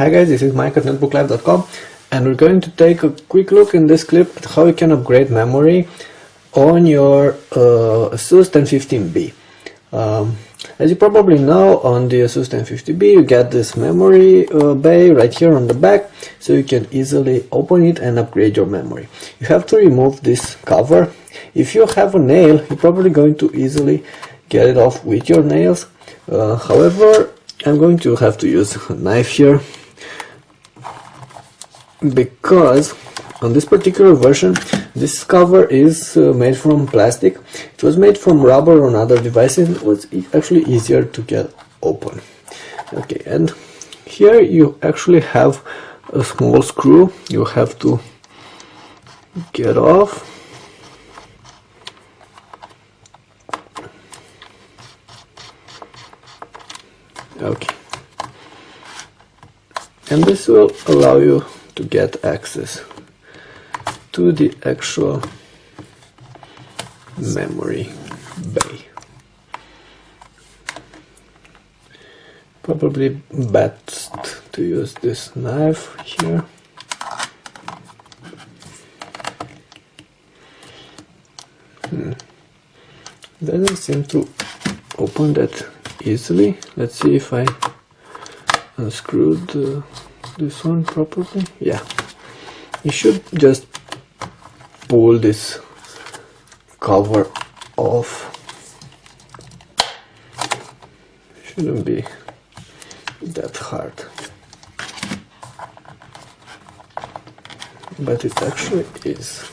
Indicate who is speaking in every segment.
Speaker 1: Hi guys, this is Mike at netbooklive.com, and we're going to take a quick look in this clip at how you can upgrade memory on your Asus 1015B. As you probably know, on the Asus 1050B you get this memory bay right here on the back, so you can easily open it and upgrade your memory. You have to remove this cover. If you have a nail, you're probably going to easily get it off with your nails. However, I'm going to have to use a knife here, because on this particular version this cover is made from plastic. It was made from rubber on other devices. It was actually easier to get open. Okay, and here you actually have a small screw you have to get off. Okay, and this will allow you to get access to the actual memory bay. Probably best to use this knife here. Doesn't seem to open that easily. Let's see if I unscrewed this one properly. Yeah, you should just pull this cover off. Shouldn't be that hard, but it actually is.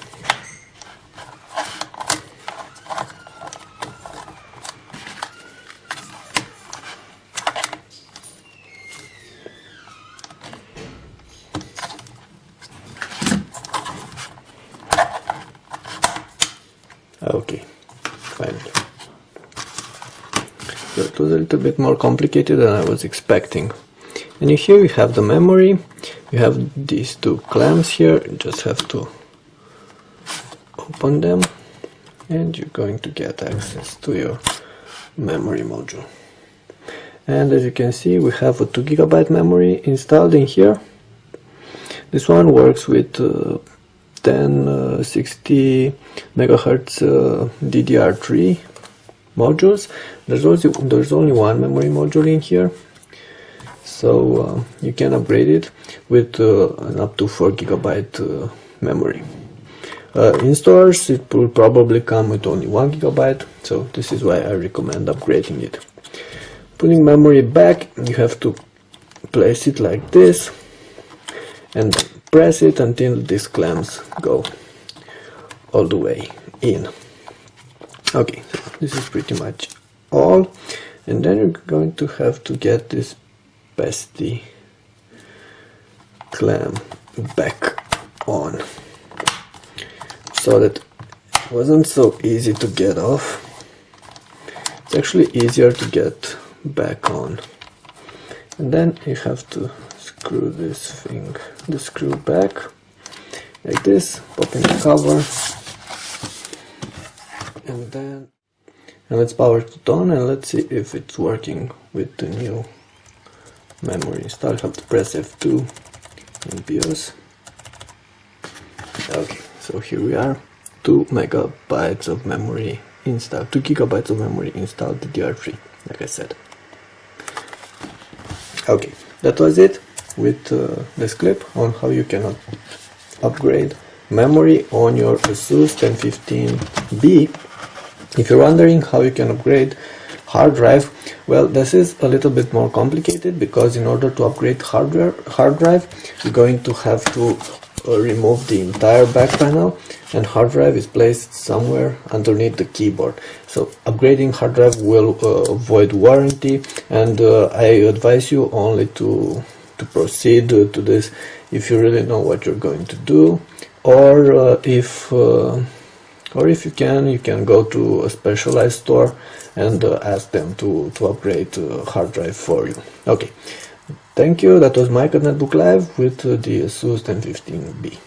Speaker 1: Okay, finally. So it was a little bit more complicated than I was expecting. And here you have the memory. You have these two clamps here. You just have to open them, and you're going to get access to your memory module. And as you can see, we have a 2 GB memory installed in here. This one works with 1060 megahertz DDR3 modules. There's only one memory module in here, so you can upgrade it with an up to 4 GB memory. In stores it will probably come with only 1 GB, so this is why I recommend upgrading it. Putting memory back, you have to place it like this and press it until these clamps go all the way in. Okay, so this is pretty much all, and then you're going to have to get this pesky clamp back on, so that it wasn't so easy to get off. It's actually easier to get back on, and then you have to screw this thing, the screw back like this, pop in the cover, and let's power it on, and let's see if it's working with the new memory install. You have to press F2 in BIOS. Okay, so here we are, 2 megabytes of memory installed, 2 gigabytes of memory installed, DDR3, like I said. Okay, that was it with this clip on how you can upgrade memory on your Asus 1015B. If you're wondering how you can upgrade hard drive, well, this is a little bit more complicated, because in order to upgrade hard drive, you're going to have to remove the entire back panel, and hard drive is placed somewhere underneath the keyboard. So upgrading hard drive will void warranty, and I advise you only to proceed to this if you really know what you're going to do, or if you can go to a specialized store and ask them to upgrade hard drive for you. Okay, thank you. That was Mike at Netbook Live with the Asus 1015B.